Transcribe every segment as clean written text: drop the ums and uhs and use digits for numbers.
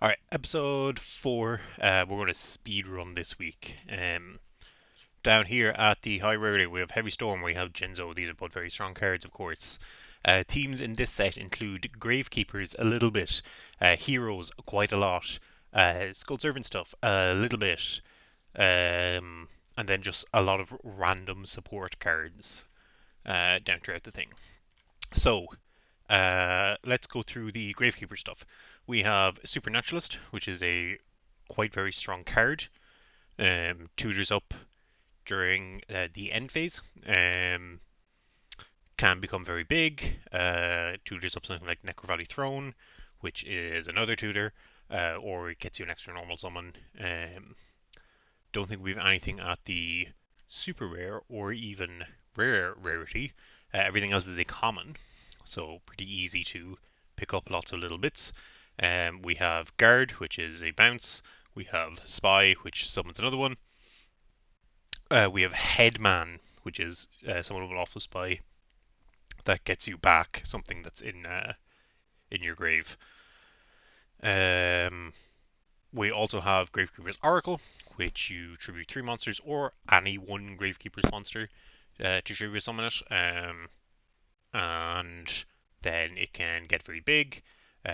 All right, episode 4. We're going to speed run this week. Down here at the high rarity, we have Heavy Storm, we have Jinzo. These are both very strong cards, of course. Teams in this set include Gravekeepers a little bit, Heroes quite a lot, Skull Servant stuff a little bit, and then just a lot of random support cards down throughout the thing. So, let's go through the Gravekeeper stuff. We have Supernaturalist, which is a quite very strong card. Tutors up during the end phase. Can become very big. Tutors up something like Necrovalley Throne, which is another tutor, or it gets you an extra normal summon. Don't think we have anything at the super rare or even rare rarity. Everything else is a common, so pretty easy to pick up lots of little bits. We have Guard, which is a bounce. We have Spy, which summons another one. We have Headman, which is someone with awful Spy that gets you back something that's in your grave. Um, we also have Gravekeeper's Oracle, which you tribute 3 monsters or any one Gravekeeper's monster to tribute summon it. And then it can get very big.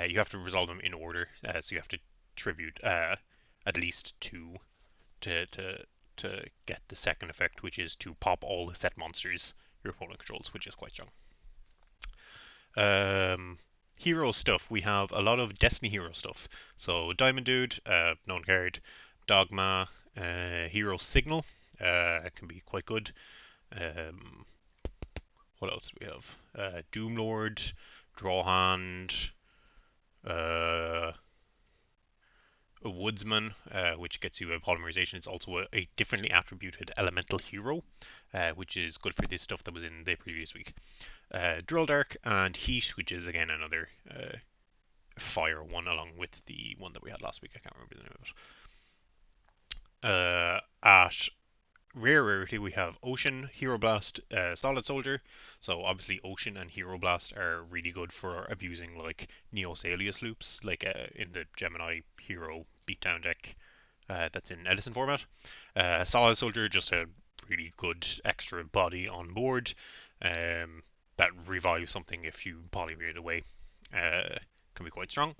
You have to resolve them in order, so you have to tribute at least 2 to get the second effect, which is to pop all the set monsters your opponent controls, which is quite strong. Hero stuff, we have a lot of Destiny hero stuff. So Diamond Dude, known card, Dogma, Hero Signal, can be quite good. Um, what else do we have? Doomlord, Draw Hand, uh, a Woodsman, which gets you a polymerization. It's also a differently attributed elemental hero, which is good for this stuff that was in the previous week. Drill Dark and Heat, which is again another fire one along with the one that we had last week. I can't remember the name of it. At rare rarity, we have Ocean, Hero Blast, Solid Soldier. So obviously Ocean and Hero Blast are really good for abusing like Neo Salius loops, like in the Gemini Hero beatdown deck that's in Edison format. Solid Soldier, just a really good extra body on board that revives something if you polymer it away. Can be quite strong.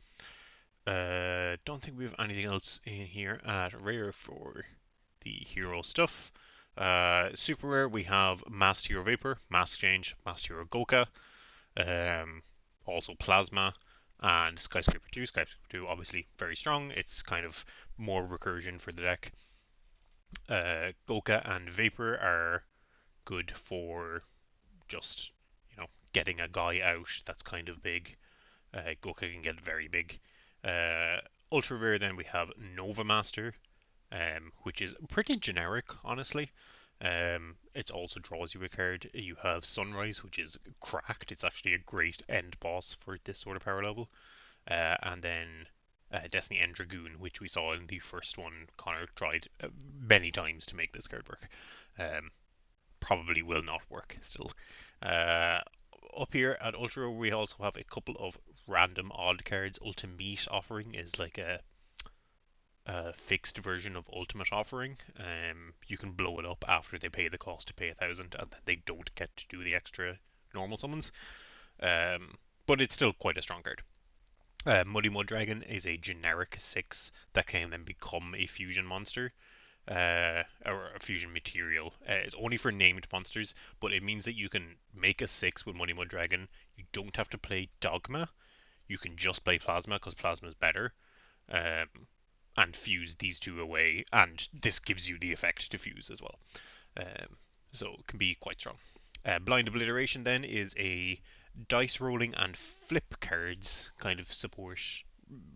Don't think we have anything else in here at rare for the hero stuff. Super rare, we have Masked Hero Vapor, Mask Change, Masked Hero Goka, also Plasma, and Skyscraper 2. Skyscraper 2, obviously very strong. It's kind of more recursion for the deck. Goka and Vapor are good for just, getting a guy out that's kind of big. Goka can get very big. Uh, Ultra rare, then we have Nova Master, which is pretty generic, honestly. It also draws you a card. You have Sunrise, which is cracked. It's actually a great end boss for this sort of power level. And then Destiny End Dragoon, which we saw in the first one. Connor tried many times to make this card work. Probably will not work still. Up here at Ultra, we also have a couple of random odd cards. Ultimate Offering is like a fixed version of Ultimate Offering. You can blow it up after they pay the cost to pay 1,000, and then they don't get to do the extra normal summons. But it's still quite a strong card. Muddy Mud Dragon is a generic 6 that can then become a fusion monster. Or a fusion material. It's only for named monsters, but it means that you can make a 6 with Muddy Mud Dragon. You don't have to play Dogma. You can just play Plasma because Plasma is better. And fuse these two away, and this gives you the effect to fuse as well. So it can be quite strong. Blind Obliteration then is a dice rolling and flip cards kind of support.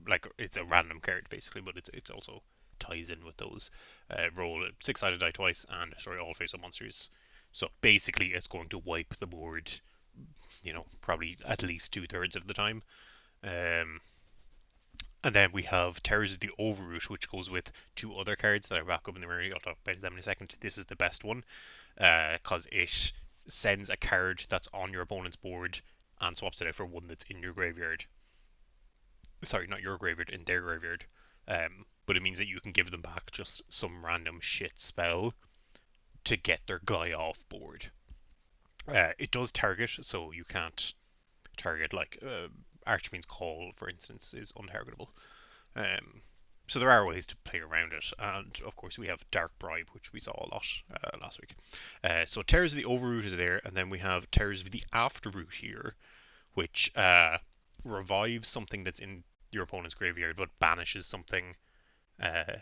Like it's a random card basically, but it's also ties in with those. Roll a 6-sided die twice and destroy all face-up monsters. So basically, it's going to wipe the board. Probably at least 2/3 of the time. And then we have Terrors of the Overroot, which goes with 2 other cards that are back up in the memory. I'll talk about them in a second. This is the best one because it sends a card that's on your opponent's board and swaps it out for one that's in your graveyard. sorry, not your graveyard, in their graveyard. But it means that you can give them back just some random shit spell to get their guy off board. It does target, so you can't target like Archfiend's Call, for instance, is untargetable. Um, so there are ways to play around it, and of course we have Dark Bribe, which we saw a lot last week. So Terrors of the Overroot is there, and then we have Terrors of the Afterroot here, which revives something that's in your opponent's graveyard, but banishes something uh,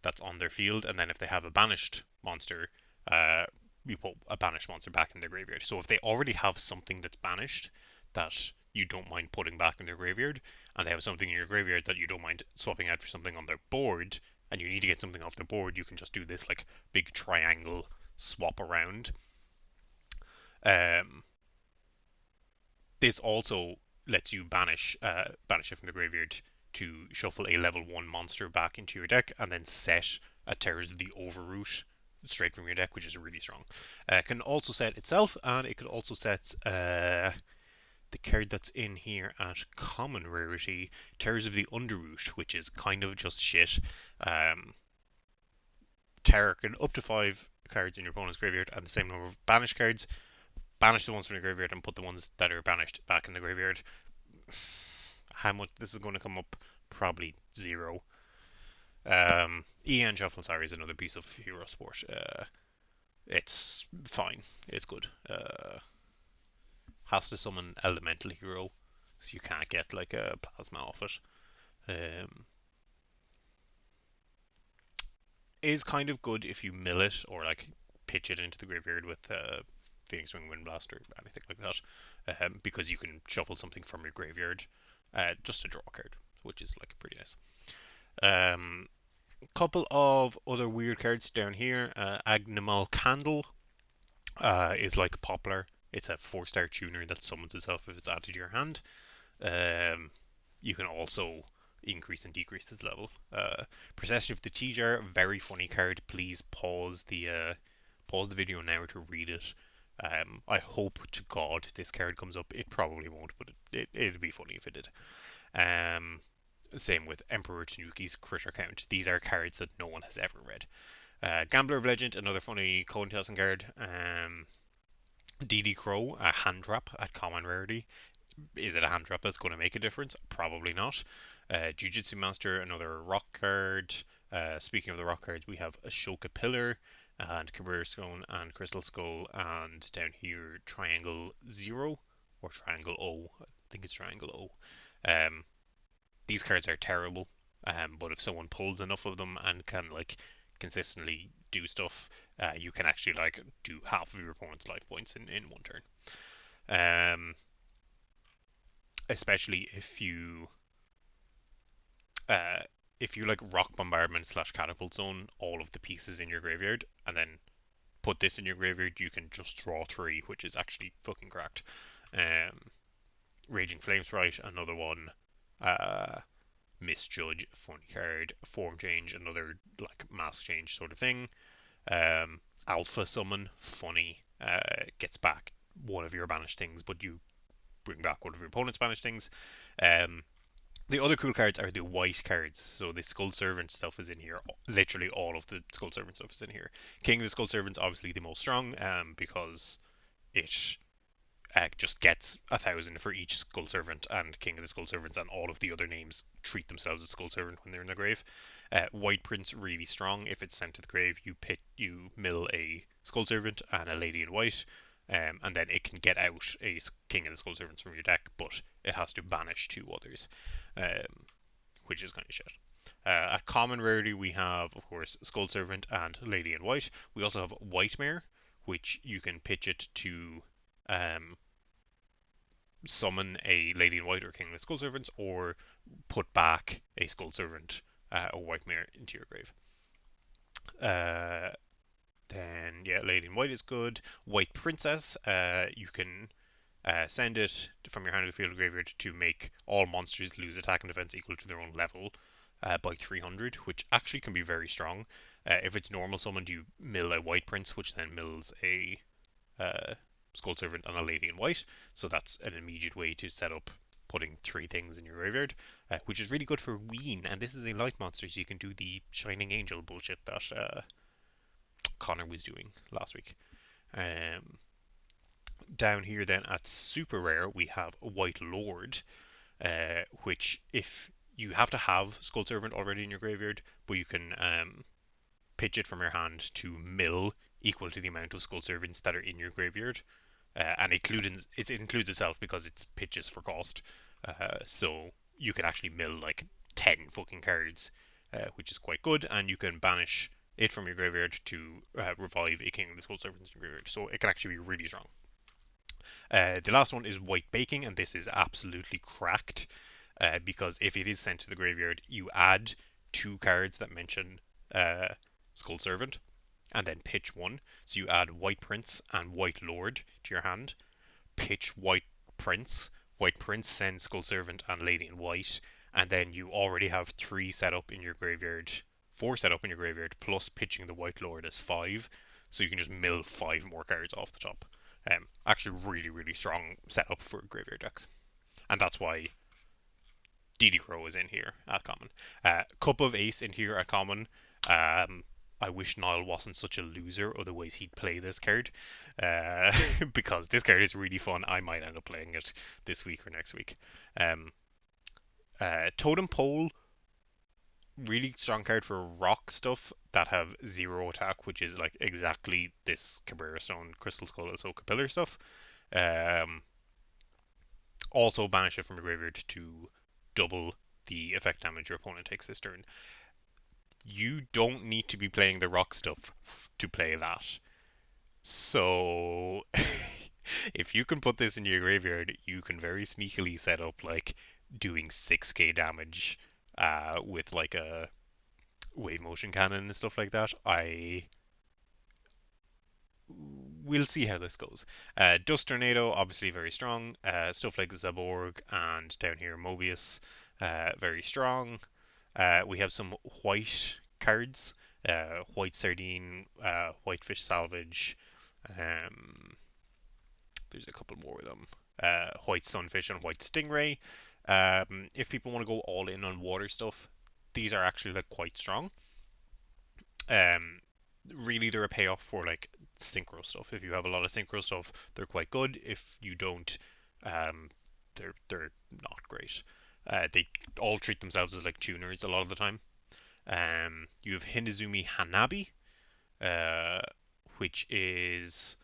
that's on their field, and then if they have a banished monster, uh, you put a banished monster back in their graveyard. So if they already have something that's banished that you don't mind putting back in their graveyard, and they have something in your graveyard that you don't mind swapping out for something on their board, and you need to get something off their board, you can just do this like big triangle swap around. Um, this also lets you banish it from the graveyard to shuffle a level 1 monster back into your deck and then set a Terrors of the Overroot straight from your deck, which is really strong. It can also set itself, and it could also set the card that's in here at common rarity, Terrors of the Underroot, which is kind of just shit. Terror can up to 5 cards in your opponent's graveyard and the same number of banished cards. Banish the ones from the graveyard and put the ones that are banished back in the graveyard. How much this is going to come up? Probably 0. EN Shuffle, sorry, is another piece of hero support. It's fine. It's good. Has to summon Elemental Hero, so you can't get like a Plasma off it. Um, is kind of good if you mill it or like pitch it into the graveyard with Phoenix Wing Windblast or anything like that, because you can shuffle something from your graveyard just to draw a card, which is like pretty nice. Couple of other weird cards down here. Agnimal Candle is like Poplar. It's a 4-star tuner that summons itself if it's added to your hand. You can also increase and decrease its level. Procession of the T-Jar, very funny card. Please pause the video now to read it. I hope to God this card comes up. It probably won't, but it'd be funny if it did. Same with Emperor Tanuki's Critter Count. These are cards that no one has ever read. Gambler of Legend, another funny coin tossing card. DD Crow, a hand trap at common rarity. Is it a hand trap that's going to make a difference? Probably not. Jiu-Jitsu Master, another rock card. Speaking of the rock cards, we have Ashoka Pillar and Cabrera Stone and Crystal Skull, and down here Triangle Zero or Triangle O. I think it's Triangle O. These cards are terrible, but if someone pulls enough of them and can like consistently do stuff, you can actually like do half of your opponent's life points in one turn. Especially if you like Rock Bombardment / Catapult Zone all of the pieces in your graveyard and then put this in your graveyard, you can just draw 3, which is actually fucking cracked. Raging Flame Sprite, another one. Misjudge, funny card. Form Change, another like mask change sort of thing. Alpha Summon, funny. Gets back one of your banished things, but you bring back one of your opponent's banished things. The other cool cards are the white cards. So the Skull Servant stuff is in here. Literally all of the Skull Servant stuff is in here. King of the Skull Servant's obviously the most strong, because it just gets 1,000 for each Skull Servant, and King of the Skull Servants and all of the other names treat themselves as Skull Servant when they're in the grave. White Prince, really strong. If it's sent to the grave, you mill a Skull Servant and a Lady in White, and then it can get out a King of the Skull Servants from your deck, but it has to banish 2 others, which is kind of shit. At common rarity, we have, of course, Skull Servant and Lady in White. We also have White Mare, which you can pitch it to summon a Lady in White or King of the Skull Servants, or put back a Skull Servant or White Mare into your grave. Then, yeah, Lady in White is good. White Princess, you can send it from your hand to the field or graveyard to make all monsters lose attack and defense equal to their own level by 300, which actually can be very strong. If it's normal summoned, you mill a White Prince, which then mills a Skull Servant and a Lady in White. So that's an immediate way to set up putting 3 things in your graveyard, which is really good for Ween. And this is a light monster, so you can do the Shining Angel bullshit that Connor was doing last week. Um, Down here then at super rare we have White Lord, which if you have to have Skull Servant already in your graveyard, but you can pitch it from your hand to mill equal to the amount of Skull Servants that are in your graveyard, and it includes itself because it's pitches for cost. So you can actually mill like 10 fucking cards, which is quite good, and you can banish it from your graveyard to revive a King of the Skull Servants in your graveyard. So it can actually be really strong. The last one is White Baking, and this is absolutely cracked because if it is sent to the graveyard, you add 2 cards that mention Skull Servant, and then pitch 1. So you add White Prince and White Lord to your hand, pitch White Prince. White Prince sends Skull Servant and Lady in White, and then you already have 3 set up in your graveyard, 4 set up in your graveyard, plus pitching the White Lord as 5. So you can just mill 5 more cards off the top. Actually, really, really strong setup for graveyard decks, and that's why DD Crow is in here at common. Cup of Ace in here at common. I wish Niall wasn't such a loser, otherwise he'd play this card. Because this card is really fun. I might end up playing it this week or next week. Totem Pole, really strong card for rock stuff that have 0 attack, which is like exactly this Cabrera Stone, Crystal Skull, Ahsoka Pillar stuff. Also banish it from your graveyard to double the effect damage your opponent takes this turn. You don't need to be playing the rock stuff to play that. So if you can put this in your graveyard, you can very sneakily set up like doing 6k damage with like a wave motion cannon and stuff like that. We'll see how this goes. Dust Tornado, obviously very strong. Stuff like Zaborg and down here Mobius, very strong. We have some white cards. White Sardine, Whitefish Salvage. There's a couple more of them. White Sunfish and White Stingray. If people want to go all in on water stuff, these are actually like quite strong. Really they're a payoff for like synchro stuff. If you have a lot of synchro stuff, they're quite good. If you don't, they're not great. They all treat themselves as like tuners a lot of the time. You have Hinizumi Hanabi, which is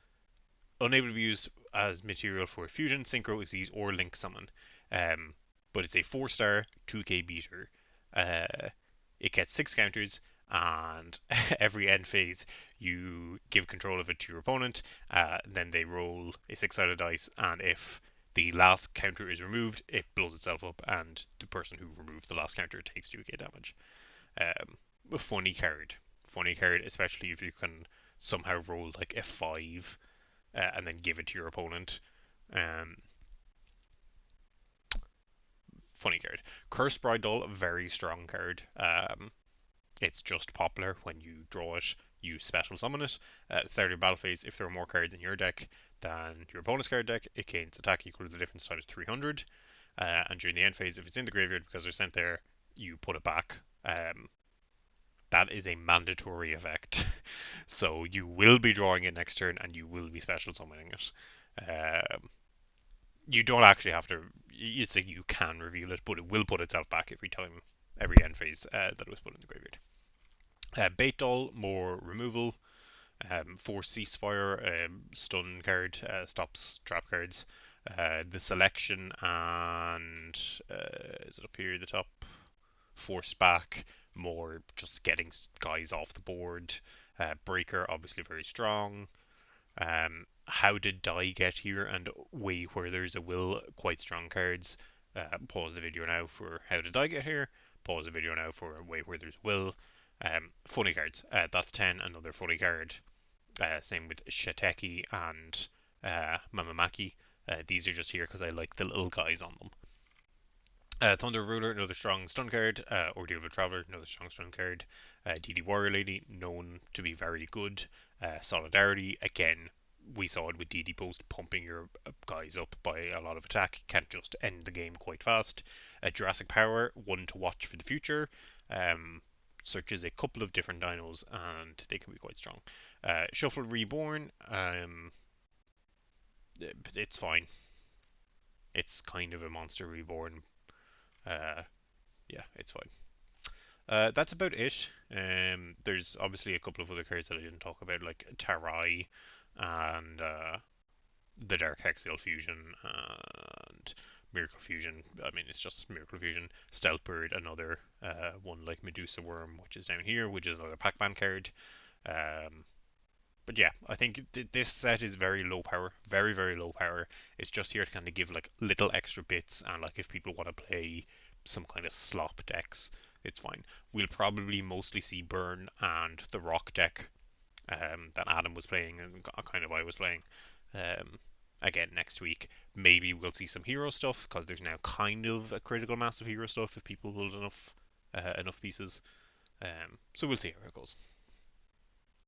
unable to be used as material for fusion, synchro, xyz, or link summon. But it's a 4-star 2k beater. It gets 6 counters, and every end phase you give control of it to your opponent. Then they roll a 6-sided dice, and if the last counter is removed, it blows itself up, and the person who removed the last counter takes 2k damage. A funny card, especially if you can somehow roll like a 5 and then give it to your opponent. Funny card. Curse Bridal, very strong card. It's just popular. When you draw it, you special summon it. At the start of your battle phase, if there are more cards in your deck than your opponent's card deck, it gains attack equal to the difference times 300. And during the end phase, if it's in the graveyard because they're sent there, you put it back. That is a mandatory effect. So you will be drawing it next turn and you will be special summoning it. You don't actually have to. It's like you can reveal it, but it will put itself back every end phase that it was put in the graveyard. Bait Doll, more removal. Force Ceasefire, stun card, stops trap cards. The selection and is it up here at the top? Force back, more just getting guys off the board. Breaker, obviously very strong. How did Die get here? And Way Where There's a Will, quite strong cards. Pause the video now for How did Die get here. Pause the video now for Way Where There's a Will. Funny cards. That's 10, another funny card. Same with Shateki and Mamamaki. These are just here because I like the little guys on them. Thunder Ruler, another strong stun card. Ordeal of a Traveler, another strong stun card. DD Warrior Lady, known to be very good. Solidarity, again, we saw it with DD Post pumping your guys up by a lot of attack. Can't just end the game quite fast. Jurassic Power, one to watch for the future. Um, Searches a couple of different dinos and they can be quite strong. Shuffle Reborn, it's fine. It's kind of a monster reborn. Uh, yeah, it's fine. That's about it. There's obviously a couple of other cards that I didn't talk about, like Tarai and the Dark Hexial Fusion and Miracle Fusion. I mean, it's just Miracle Fusion. Stealth Bird, another one like Medusa Worm, which is down here, which is another Pac-Man card. Um, but yeah, I think this set is very low power, very very low power. It's just here to kind of give like little extra bits, and like if people want to play some kind of slop decks, it's fine. We'll probably mostly see Burn and the Rock deck that Adam was playing and kind of I was playing. Um, Again next week. Maybe we'll see some hero stuff because there's now kind of a critical mass of hero stuff if people build enough pieces. So we'll see how it goes.